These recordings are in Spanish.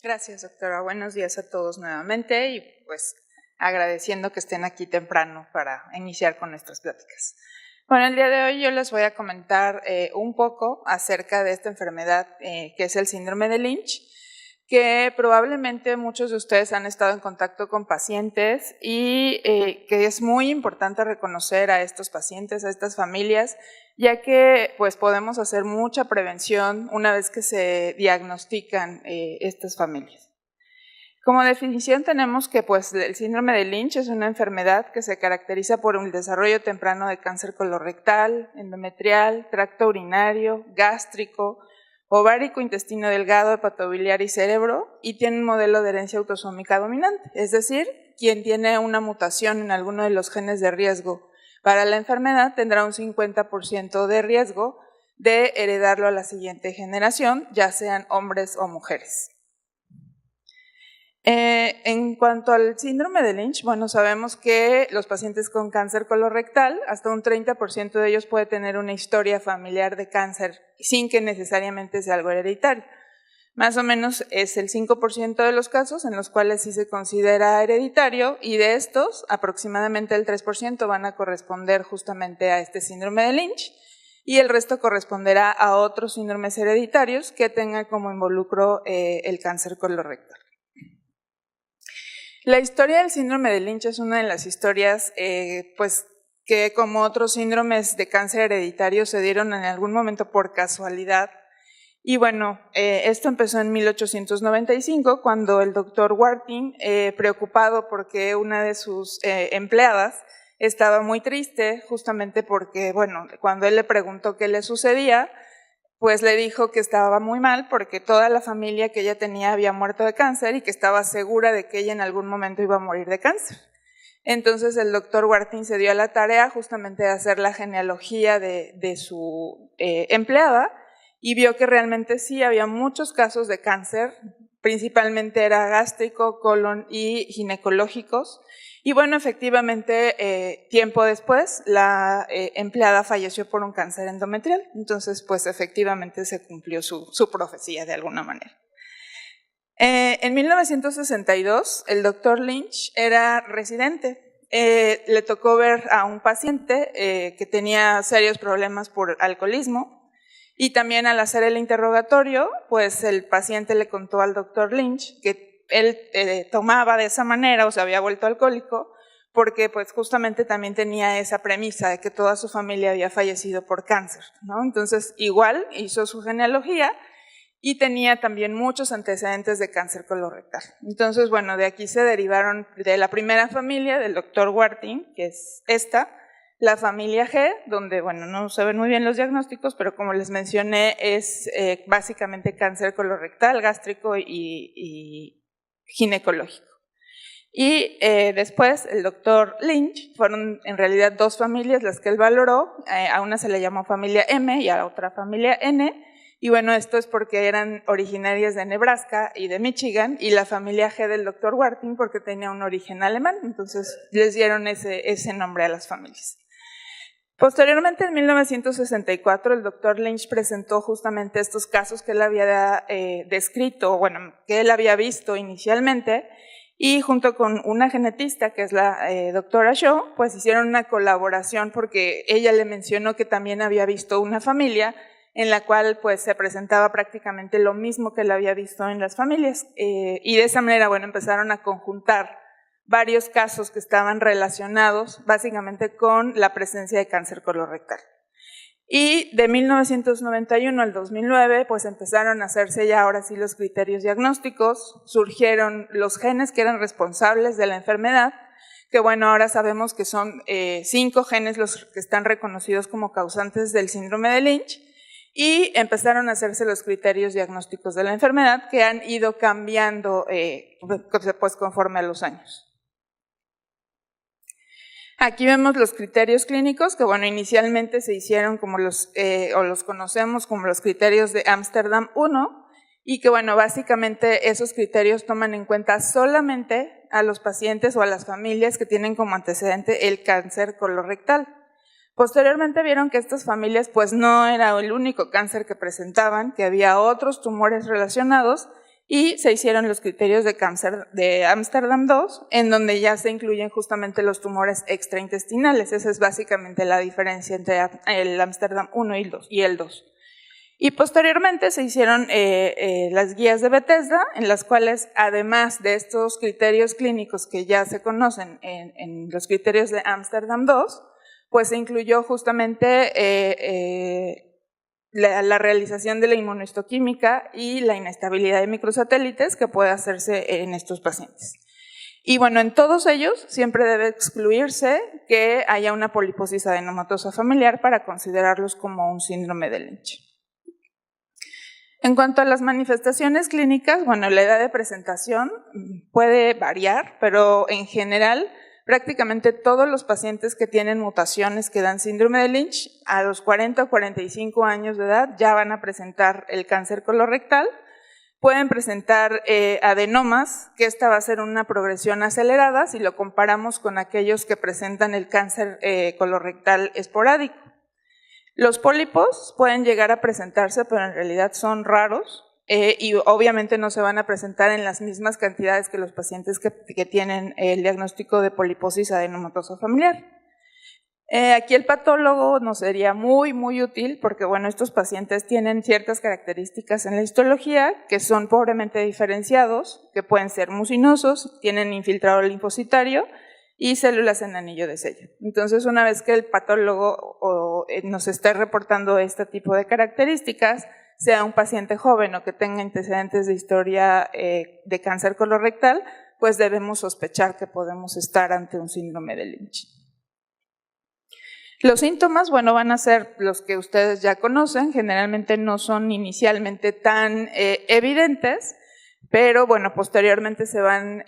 Gracias, doctora. Buenos días a todos nuevamente y pues agradeciendo que estén aquí temprano para iniciar con nuestras pláticas. Bueno, el día de hoy yo les voy a comentar un poco acerca de esta enfermedad que es el síndrome de Lynch, que probablemente muchos de ustedes han estado en contacto con pacientes y que es muy importante reconocer a estos pacientes, a estas familias, ya que pues podemos hacer mucha prevención una vez que se diagnostican estas familias. Como definición tenemos que pues, el síndrome de Lynch es una enfermedad que se caracteriza por un desarrollo temprano de cáncer colorectal, endometrial, tracto urinario, gástrico, ovárico, intestino delgado, hepatobiliar y cerebro, y tiene un modelo de herencia autosómica dominante, es decir, quien tiene una mutación en alguno de los genes de riesgo para la enfermedad tendrá un 50% de riesgo de heredarlo a la siguiente generación, ya sean hombres o mujeres. En cuanto al síndrome de Lynch, bueno, sabemos que los pacientes con cáncer colorectal, hasta un 30% de ellos puede tener una historia familiar de cáncer sin que necesariamente sea algo hereditario. Más o menos es el 5% de los casos en los cuales sí se considera hereditario y de estos aproximadamente el 3% van a corresponder justamente a este síndrome de Lynch y el resto corresponderá a otros síndromes hereditarios que tengan como involucro el cáncer colorectal. La historia del síndrome de Lynch es una de las historias pues, que como otros síndromes de cáncer hereditario se dieron en algún momento por casualidad. Y bueno, esto empezó en 1895 cuando el doctor Warting, preocupado porque una de sus empleadas estaba muy triste justamente porque, bueno, cuando él le preguntó qué le sucedía, pues le dijo que estaba muy mal porque toda la familia que ella tenía había muerto de cáncer y que estaba segura de que ella en algún momento iba a morir de cáncer. Entonces el doctor Warting se dio a la tarea justamente de hacer la genealogía de su empleada y vio que realmente sí había muchos casos de cáncer, principalmente era gástrico, colon y ginecológicos. Y bueno, efectivamente, tiempo después, la empleada falleció por un cáncer endometrial. Entonces, pues efectivamente se cumplió su profecía de alguna manera. En 1962, el doctor Lynch era residente. Le tocó ver a un paciente que tenía serios problemas por alcoholismo y también al hacer el interrogatorio, pues el paciente le contó al doctor Lynch que él tomaba de esa manera o se había vuelto alcohólico porque pues justamente también tenía esa premisa de que toda su familia había fallecido por cáncer, ¿no? Entonces igual hizo su genealogía y tenía también muchos antecedentes de cáncer colorectal. Entonces bueno, de aquí se derivaron de la primera familia del doctor Warting, que es esta, la familia G, donde bueno, no se ven muy bien los diagnósticos, pero como les mencioné es básicamente cáncer colorectal, gástrico y ginecológico. Y después el doctor Lynch, fueron en realidad dos familias las que él valoró, a una se le llamó familia M y a la otra familia N, y bueno, esto es porque eran originarias de Nebraska y de Michigan, y la familia G del doctor Warting porque tenía un origen alemán, entonces les dieron ese nombre a las familias. Posteriormente, en 1964, el doctor Lynch presentó justamente estos casos que él había descrito, bueno, que él había visto inicialmente, y junto con una genetista, que es la doctora Shaw, pues hicieron una colaboración porque ella le mencionó que también había visto una familia en la cual pues se presentaba prácticamente lo mismo que él había visto en las familias, y de esa manera, bueno, empezaron a conjuntar varios casos que estaban relacionados básicamente con la presencia de cáncer colorectal. Y de 1991 al 2009, pues empezaron a hacerse ya ahora sí los criterios diagnósticos, surgieron los genes que eran responsables de la enfermedad, que bueno, ahora sabemos que son 5 genes los que están reconocidos como causantes del síndrome de Lynch, y empezaron a hacerse los criterios diagnósticos de la enfermedad que han ido cambiando pues conforme a los años. Aquí vemos los criterios clínicos que, bueno, inicialmente se hicieron como los conocemos como los criterios de Ámsterdam I y que, bueno, básicamente esos criterios toman en cuenta solamente a los pacientes o a las familias que tienen como antecedente el cáncer colorectal. Posteriormente vieron que estas familias pues no era el único cáncer que presentaban, que había otros tumores relacionados y se hicieron los criterios de cáncer de Ámsterdam II, en donde ya se incluyen justamente los tumores extraintestinales. Esa es básicamente la diferencia entre el Ámsterdam I y el II. Y posteriormente se hicieron las guías de Bethesda, en las cuales, además de estos criterios clínicos que ya se conocen en los criterios de Ámsterdam II, pues se incluyó justamente la realización de la inmunohistoquímica y la inestabilidad de microsatélites que puede hacerse en estos pacientes. Y bueno, en todos ellos siempre debe excluirse que haya una poliposis adenomatosa familiar para considerarlos como un síndrome de Lynch. En cuanto a las manifestaciones clínicas, bueno, la edad de presentación puede variar, pero en general prácticamente todos los pacientes que tienen mutaciones que dan síndrome de Lynch a los 40 o 45 años de edad ya van a presentar el cáncer colorectal. Pueden presentar adenomas, que esta va a ser una progresión acelerada si lo comparamos con aquellos que presentan el cáncer colorectal esporádico. Los pólipos pueden llegar a presentarse, pero en realidad son raros y obviamente no se van a presentar en las mismas cantidades que los pacientes que tienen el diagnóstico de poliposis adenomatosa familiar. Aquí el patólogo nos sería muy útil porque bueno, estos pacientes tienen ciertas características en la histología que son pobremente diferenciados, que pueden ser mucinosos, tienen infiltrado linfocitario y células en anillo de sello. Entonces, una vez que el patólogo nos esté reportando este tipo de características, sea un paciente joven o que tenga antecedentes de historia de cáncer colorectal, pues debemos sospechar que podemos estar ante un síndrome de Lynch. Los síntomas, bueno, van a ser los que ustedes ya conocen, generalmente no son inicialmente tan evidentes, pero bueno, posteriormente se van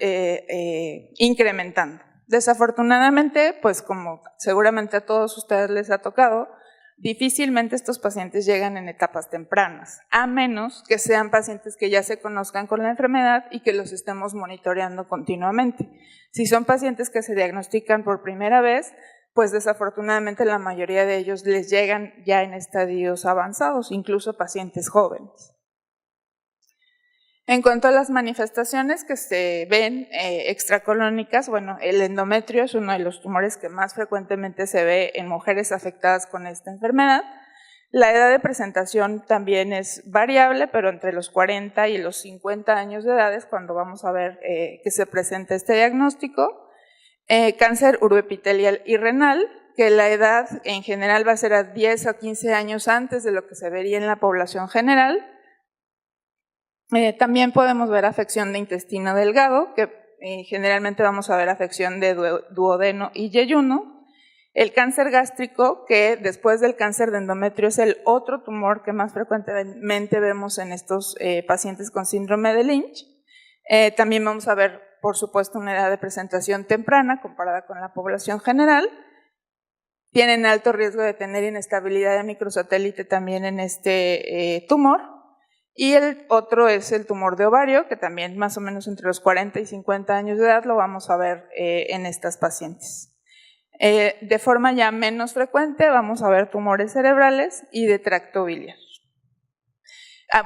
incrementando. Desafortunadamente, pues como seguramente a todos ustedes les ha tocado, difícilmente estos pacientes llegan en etapas tempranas, a menos que sean pacientes que ya se conozcan con la enfermedad y que los estemos monitoreando continuamente. Si son pacientes que se diagnostican por primera vez, pues desafortunadamente la mayoría de ellos les llegan ya en estadios avanzados, incluso pacientes jóvenes. En cuanto a las manifestaciones que se ven extracolónicas, bueno, el endometrio es uno de los tumores que más frecuentemente se ve en mujeres afectadas con esta enfermedad. La edad de presentación también es variable, pero entre los 40 y los 50 años de edad es cuando vamos a ver que se presenta este diagnóstico. Cáncer uroepitelial y renal, que la edad en general va a ser a 10 o 15 años antes de lo que se vería en la población general. También podemos ver afección de intestino delgado, que generalmente vamos a ver afección de duodeno y yeyuno. El cáncer gástrico, que después del cáncer de endometrio es el otro tumor que más frecuentemente vemos en estos pacientes con síndrome de Lynch. También vamos a ver, por supuesto, una edad de presentación temprana comparada con la población general. Tienen alto riesgo de tener inestabilidad de microsatélite también en este tumor. Y el otro es el tumor de ovario, que también más o menos entre los 40 y 50 años de edad lo vamos a ver en estas pacientes. De forma ya menos frecuente vamos a ver tumores cerebrales y de tracto biliar.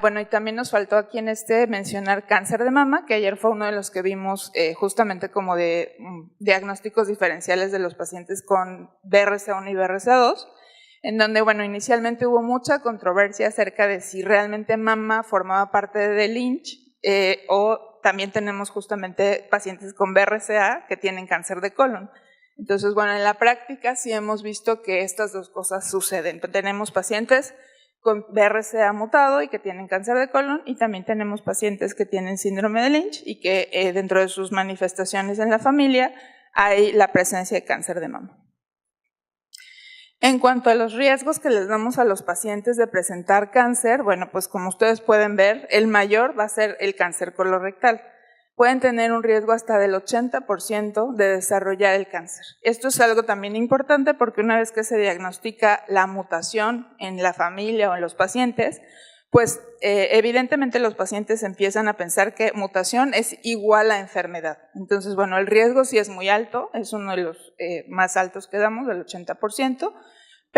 Bueno, y también nos faltó aquí en mencionar cáncer de mama, que ayer fue uno de los que vimos justamente como de diagnósticos diferenciales de los pacientes con BRCA1 y BRCA2, en donde, bueno, inicialmente hubo mucha controversia acerca de si realmente mama formaba parte de Lynch o también tenemos justamente pacientes con BRCA que tienen cáncer de colon. Entonces, bueno, en la práctica sí hemos visto que estas dos cosas suceden. Tenemos pacientes con BRCA mutado y que tienen cáncer de colon y también tenemos pacientes que tienen síndrome de Lynch y que dentro de sus manifestaciones en la familia hay la presencia de cáncer de mama. En cuanto a los riesgos que les damos a los pacientes de presentar cáncer, bueno, pues como ustedes pueden ver, el mayor va a ser el cáncer colorectal. Pueden tener un riesgo hasta del 80% de desarrollar el cáncer. Esto es algo también importante porque una vez que se diagnostica la mutación en la familia o en los pacientes, pues evidentemente los pacientes empiezan a pensar que mutación es igual a enfermedad. Entonces, bueno, el riesgo sí es muy alto, es uno de los más altos que damos, del 80%,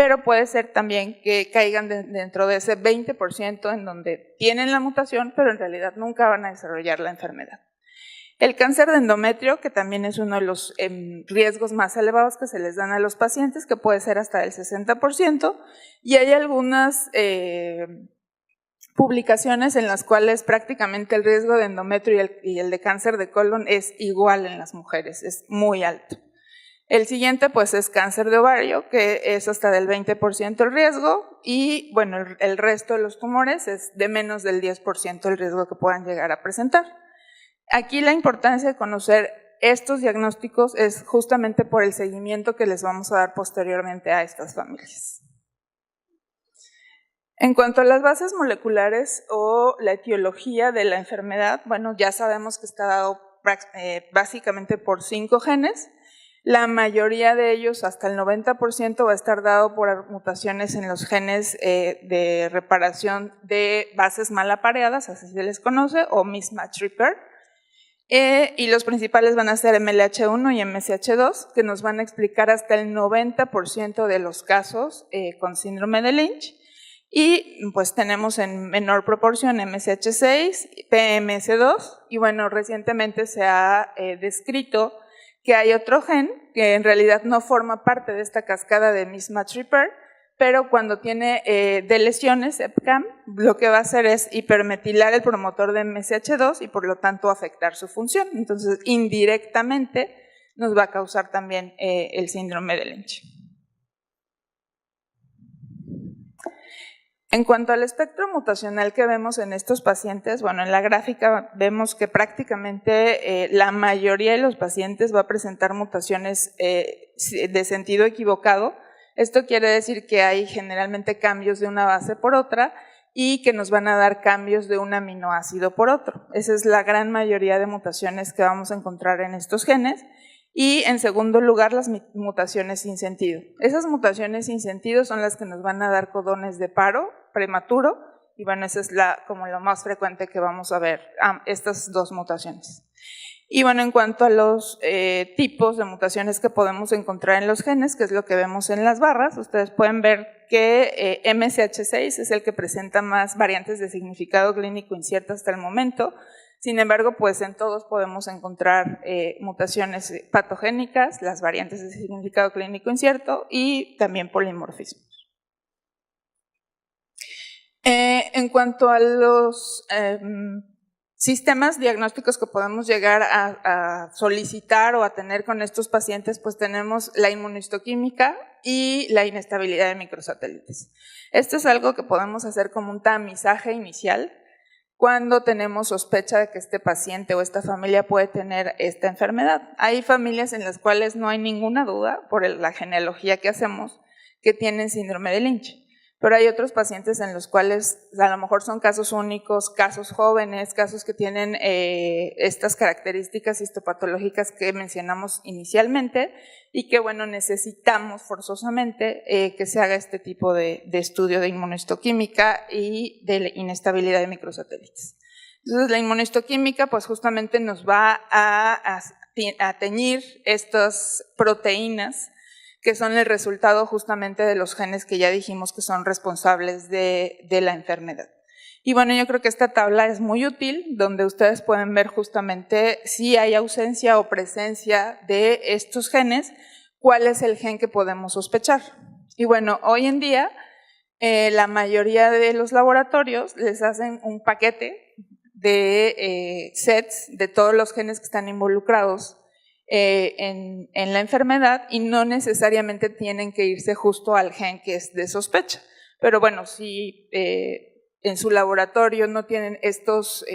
pero puede ser también que caigan dentro de ese 20% en donde tienen la mutación, pero en realidad nunca van a desarrollar la enfermedad. El cáncer de endometrio, que también es uno de los riesgos más elevados que se les dan a los pacientes, que puede ser hasta el 60%, y hay algunas publicaciones en las cuales prácticamente el riesgo de endometrio y el de cáncer de colon es igual en las mujeres, es muy alto. El siguiente pues es cáncer de ovario, que es hasta del 20% el riesgo, y bueno, el resto de los tumores es de menos del 10% el riesgo que puedan llegar a presentar. Aquí la importancia de conocer estos diagnósticos es justamente por el seguimiento que les vamos a dar posteriormente a estas familias. En cuanto a las bases moleculares o la etiología de la enfermedad, bueno, ya sabemos que está dado básicamente por 5 genes. La mayoría de ellos, hasta el 90%, va a estar dado por mutaciones en los genes de reparación de bases mal apareadas, así se les conoce, o mismatch repair. Y los principales van a ser MLH1 y MSH2, que nos van a explicar hasta el 90% de los casos con síndrome de Lynch. Y pues tenemos en menor proporción MSH6, PMS2, y bueno, recientemente se ha descrito que hay otro gen que en realidad no forma parte de esta cascada de mismatch repair, pero cuando tiene deleciones, EpCAM, lo que va a hacer es hipermetilar el promotor de MSH2 y por lo tanto afectar su función. Entonces, indirectamente nos va a causar también el síndrome de Lynch. En cuanto al espectro mutacional que vemos en estos pacientes, bueno, en la gráfica vemos que prácticamente la mayoría de los pacientes va a presentar mutaciones de sentido equivocado. Esto quiere decir que hay generalmente cambios de una base por otra y que nos van a dar cambios de un aminoácido por otro. Esa es la gran mayoría de mutaciones que vamos a encontrar en estos genes. Y en segundo lugar, las mutaciones sin sentido. Esas mutaciones sin sentido son las que nos van a dar codones de paro prematuro, y bueno, esa es como lo más frecuente que vamos a ver, estas dos mutaciones. Y bueno, en cuanto a los tipos de mutaciones que podemos encontrar en los genes, que es lo que vemos en las barras, ustedes pueden ver que MSH6 es el que presenta más variantes de significado clínico incierto hasta el momento. Sin embargo, pues en todos podemos encontrar mutaciones patogénicas, las variantes de significado clínico incierto y también polimorfismos. En cuanto a los sistemas diagnósticos que podemos llegar a solicitar o a tener con estos pacientes, pues tenemos la inmunohistoquímica y la inestabilidad de microsatélites. Esto es algo que podemos hacer como un tamizaje inicial cuando tenemos sospecha de que este paciente o esta familia puede tener esta enfermedad. Hay familias en las cuales no hay ninguna duda, por la genealogía que hacemos, que tienen síndrome de Lynch. Pero hay otros pacientes en los cuales a lo mejor son casos únicos, casos jóvenes, casos que tienen estas características histopatológicas que mencionamos inicialmente y que, bueno, necesitamos forzosamente que se haga este tipo de estudio de inmunohistoquímica y de inestabilidad de microsatélites. Entonces, la inmunohistoquímica pues justamente nos va a teñir estas proteínas que son el resultado justamente de los genes que ya dijimos que son responsables de la enfermedad. Y bueno, yo creo que esta tabla es muy útil, donde ustedes pueden ver justamente si hay ausencia o presencia de estos genes, cuál es el gen que podemos sospechar. Y bueno, hoy en día la mayoría de los laboratorios les hacen un paquete de sets de todos los genes que están involucrados en la enfermedad y no necesariamente tienen que irse justo al gen que es de sospecha. Pero bueno, si en su laboratorio no tienen estos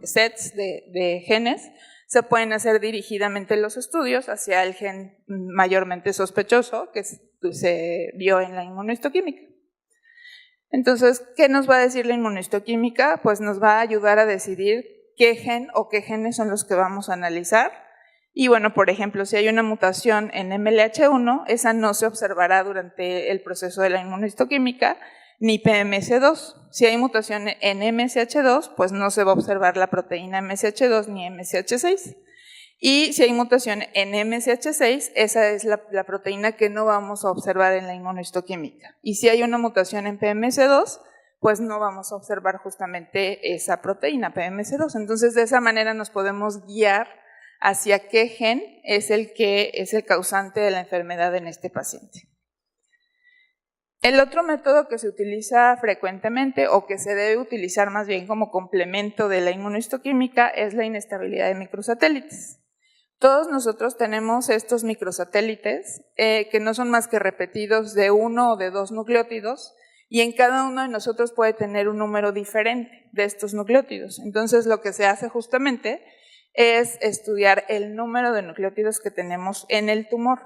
sets de genes, se pueden hacer dirigidamente los estudios hacia el gen mayormente sospechoso que se vio en la inmunohistoquímica. Entonces, ¿qué nos va a decir la inmunohistoquímica? Pues nos va a ayudar a decidir qué gen o qué genes son los que vamos a analizar. Y bueno, por ejemplo, si hay una mutación en MLH1, esa no se observará durante el proceso de la inmunohistoquímica, ni PMS2. Si hay mutación en MSH2, pues no se va a observar la proteína MSH2 ni MSH6. Y si hay mutación en MSH6, esa es la proteína que no vamos a observar en la inmunohistoquímica. Y si hay una mutación en PMS2, pues no vamos a observar justamente esa proteína, PMS2. Entonces, de esa manera nos podemos guiar hacia qué gen es el que es el causante de la enfermedad en este paciente. El otro método que se utiliza frecuentemente o que se debe utilizar más bien como complemento de la inmunohistoquímica es la inestabilidad de microsatélites. Todos nosotros tenemos estos microsatélites que no son más que repetidos de 1 o de 2 nucleótidos y en cada uno de nosotros puede tener un número diferente de estos nucleótidos. Entonces lo que se hace justamente es estudiar el número de nucleótidos que tenemos en el tumor.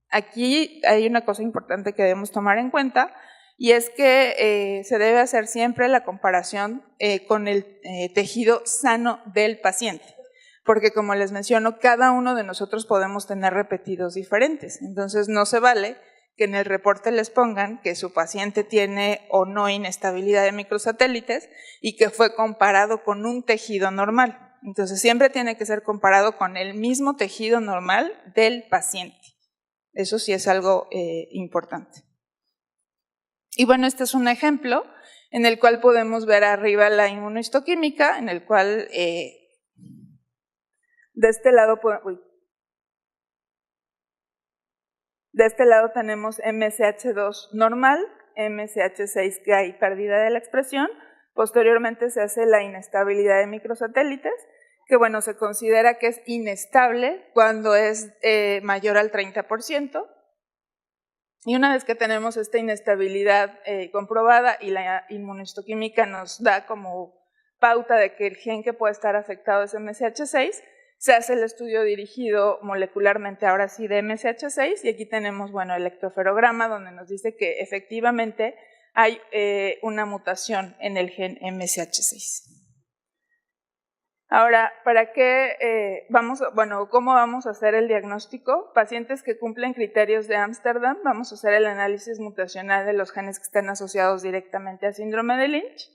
Aquí hay una cosa importante que debemos tomar en cuenta y es que se debe hacer siempre la comparación con el tejido sano del paciente, porque como les menciono, cada uno de nosotros podemos tener repetidos diferentes, entonces no se vale que en el reporte les pongan que su paciente tiene o no inestabilidad de microsatélites y que fue comparado con un tejido normal. Entonces siempre tiene que ser comparado con el mismo tejido normal del paciente. Eso sí es algo importante. Y bueno, este es un ejemplo en el cual podemos ver arriba la inmunohistoquímica, en el cual de este lado tenemos MSH2 normal, MSH6 que hay pérdida de la expresión, posteriormente se hace la inestabilidad de microsatélites, que bueno, se considera que es inestable cuando es mayor al 30%, y una vez que tenemos esta inestabilidad comprobada y la inmunohistoquímica nos da como pauta de que el gen que puede estar afectado es MSH6, se hace el estudio dirigido molecularmente ahora sí de MSH6 y aquí tenemos, bueno, el electroferograma donde nos dice que efectivamente hay una mutación en el gen MSH6. Ahora, ¿para qué cómo vamos a hacer el diagnóstico? Pacientes que cumplen criterios de Ámsterdam, vamos a hacer el análisis mutacional de los genes que están asociados directamente al síndrome de Lynch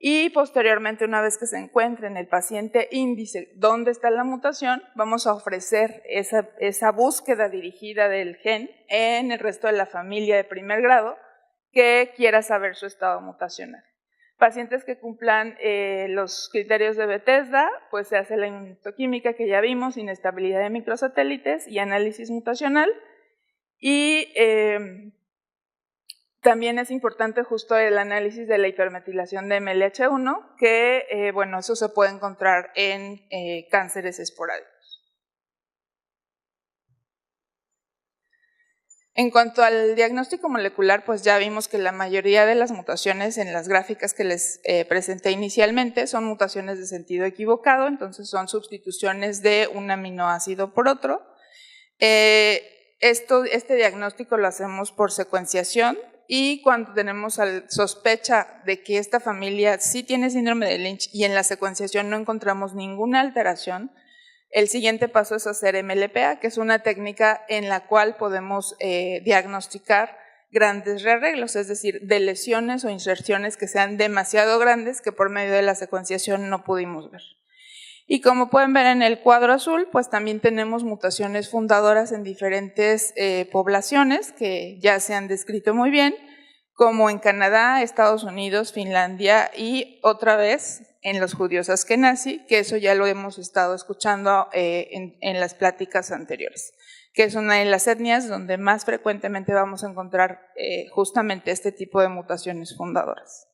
y posteriormente, una vez que se encuentre en el paciente índice dónde está la mutación, vamos a ofrecer esa búsqueda dirigida del gen en el resto de la familia de primer grado que quiera saber su estado mutacional. Pacientes que cumplan los criterios de Bethesda, pues se hace la inmunohistoquímica que ya vimos, inestabilidad de microsatélites y análisis mutacional. Y también es importante justo el análisis de la hipermetilación de MLH1, que bueno, eso se puede encontrar en cánceres esporádicos. En cuanto al diagnóstico molecular, pues ya vimos que la mayoría de las mutaciones en las gráficas que les presenté inicialmente son mutaciones de sentido equivocado, entonces son sustituciones de un aminoácido por otro. Este diagnóstico lo hacemos por secuenciación y cuando tenemos sospecha de que esta familia sí tiene síndrome de Lynch y en la secuenciación no encontramos ninguna alteración, el siguiente paso es hacer MLPA, que es una técnica en la cual podemos diagnosticar grandes rearreglos, es decir, de lesiones o inserciones que sean demasiado grandes que por medio de la secuenciación no pudimos ver. Y como pueden ver en el cuadro azul, pues también tenemos mutaciones fundadoras en diferentes poblaciones que ya se han descrito muy bien, como en Canadá, Estados Unidos, Finlandia y otra vez en los judíos askenazí, que eso ya lo hemos estado escuchando en las pláticas anteriores, que es una de las etnias donde más frecuentemente vamos a encontrar justamente este tipo de mutaciones fundadoras.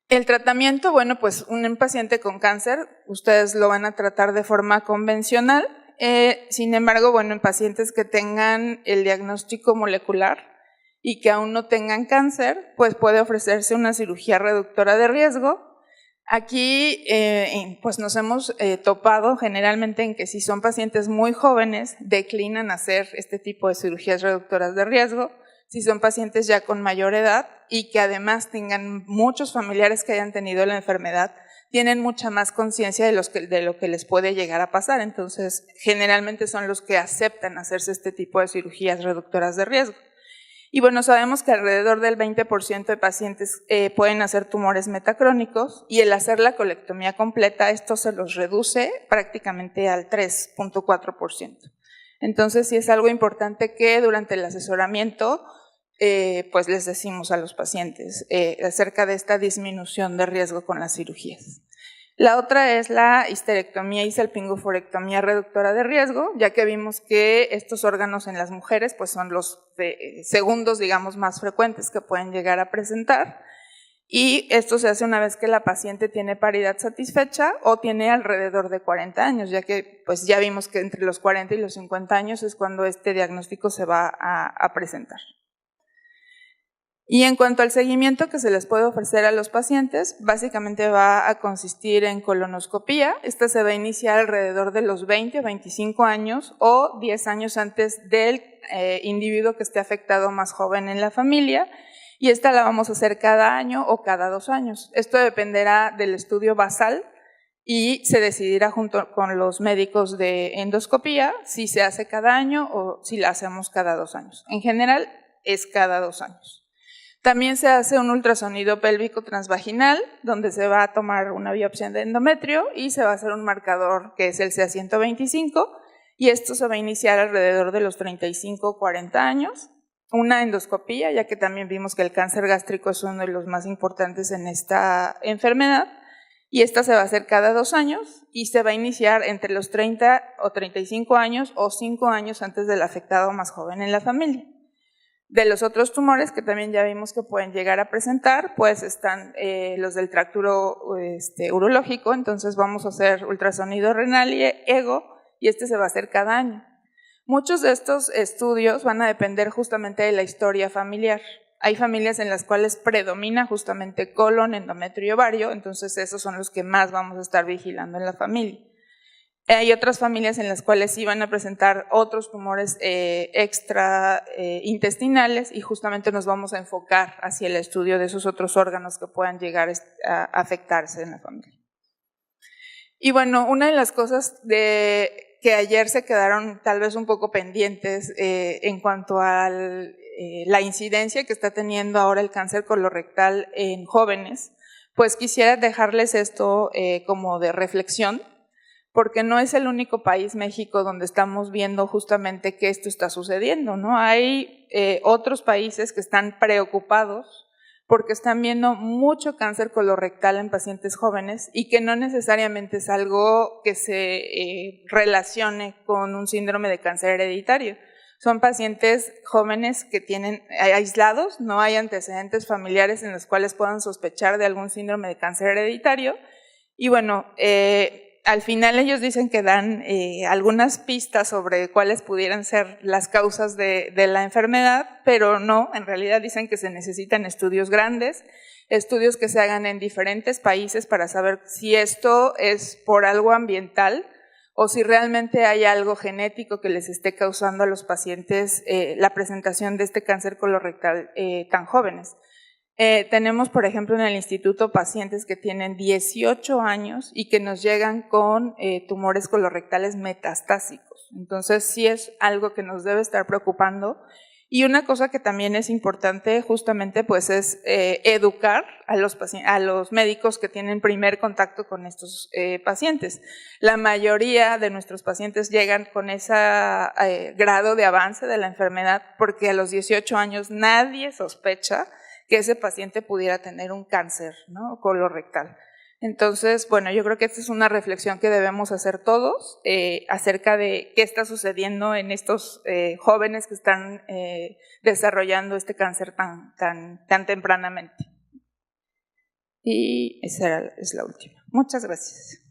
El tratamiento, bueno, pues un paciente con cáncer, ustedes lo van a tratar de forma convencional, sin embargo, bueno, en pacientes que tengan el diagnóstico molecular y que aún no tengan cáncer, pues puede ofrecerse una cirugía reductora de riesgo. Aquí pues nos hemos topado generalmente en que si son pacientes muy jóvenes declinan hacer este tipo de cirugías reductoras de riesgo, si son pacientes ya con mayor edad y que además tengan muchos familiares que hayan tenido la enfermedad, tienen mucha más conciencia de lo que les puede llegar a pasar, entonces generalmente son los que aceptan hacerse este tipo de cirugías reductoras de riesgo. Y bueno, sabemos que alrededor del 20% de pacientes pueden hacer tumores metacrónicos y el hacer la colectomía completa, esto se los reduce prácticamente al 3.4%. Entonces sí es algo importante que durante el asesoramiento pues les decimos a los pacientes acerca de esta disminución de riesgo con las cirugías. La otra es la histerectomía y salpingoforectomía reductora de riesgo, ya que vimos que estos órganos en las mujeres pues son los segundos, digamos, más frecuentes que pueden llegar a presentar, y esto se hace una vez que la paciente tiene paridad satisfecha o tiene alrededor de 40 años, ya que pues ya vimos que entre los 40 y los 50 años es cuando este diagnóstico se va a presentar. Y en cuanto al seguimiento que se les puede ofrecer a los pacientes, básicamente va a consistir en colonoscopía. Esta se va a iniciar alrededor de los 20 o 25 años o 10 años antes del individuo que esté afectado más joven en la familia, y esta la vamos a hacer cada año o cada 2 años. Esto dependerá del estudio basal y se decidirá junto con los médicos de endoscopía si se hace cada año o si la hacemos cada 2 años. En general es cada 2 años. También se hace un ultrasonido pélvico transvaginal, donde se va a tomar una biopsia de endometrio y se va a hacer un marcador que es el CA125, y esto se va a iniciar alrededor de los 35 o 40 años. Una endoscopía, ya que también vimos que el cáncer gástrico es uno de los más importantes en esta enfermedad, y esta se va a hacer cada 2 años y se va a iniciar entre los 30 o 35 años o 5 años antes del afectado más joven en la familia. De los otros tumores que también ya vimos que pueden llegar a presentar, pues están los del tracto urológico, entonces vamos a hacer ultrasonido renal y ego, y este se va a hacer cada año. Muchos de estos estudios van a depender justamente de la historia familiar. Hay familias en las cuales predomina justamente colon, endometrio y ovario, entonces esos son los que más vamos a estar vigilando en la familia. Hay otras familias en las cuales sí van a presentar otros tumores extraintestinales y justamente nos vamos a enfocar hacia el estudio de esos otros órganos que puedan llegar a afectarse en la familia. Y bueno, una de las cosas que ayer se quedaron tal vez un poco pendientes en cuanto a la incidencia que está teniendo ahora el cáncer colorectal en jóvenes, pues quisiera dejarles esto como de reflexión, porque no es el único país, México, donde estamos viendo justamente que esto está sucediendo, ¿no? Hay otros países que están preocupados porque están viendo mucho cáncer colorectal en pacientes jóvenes y que no necesariamente es algo que se relacione con un síndrome de cáncer hereditario. Son pacientes jóvenes que tienen aislados, no hay antecedentes familiares en los cuales puedan sospechar de algún síndrome de cáncer hereditario. Y bueno, al final ellos dicen que dan algunas pistas sobre cuáles pudieran ser las causas de la enfermedad, pero no, en realidad dicen que se necesitan estudios grandes, estudios que se hagan en diferentes países para saber si esto es por algo ambiental o si realmente hay algo genético que les esté causando a los pacientes la presentación de este cáncer colorectal tan jóvenes. Tenemos, por ejemplo, en el instituto pacientes que tienen 18 años y que nos llegan con tumores colorectales metastásicos. Entonces, sí es algo que nos debe estar preocupando. Y una cosa que también es importante justamente pues es educar a los médicos que tienen primer contacto con estos pacientes. La mayoría de nuestros pacientes llegan con ese grado de avance de la enfermedad porque a los 18 años nadie sospecha que ese paciente pudiera tener un cáncer, ¿no?, colorectal. Entonces, bueno, yo creo que esta es una reflexión que debemos hacer todos acerca de qué está sucediendo en estos jóvenes que están desarrollando este cáncer tan tempranamente. Y esa es la última. Muchas gracias.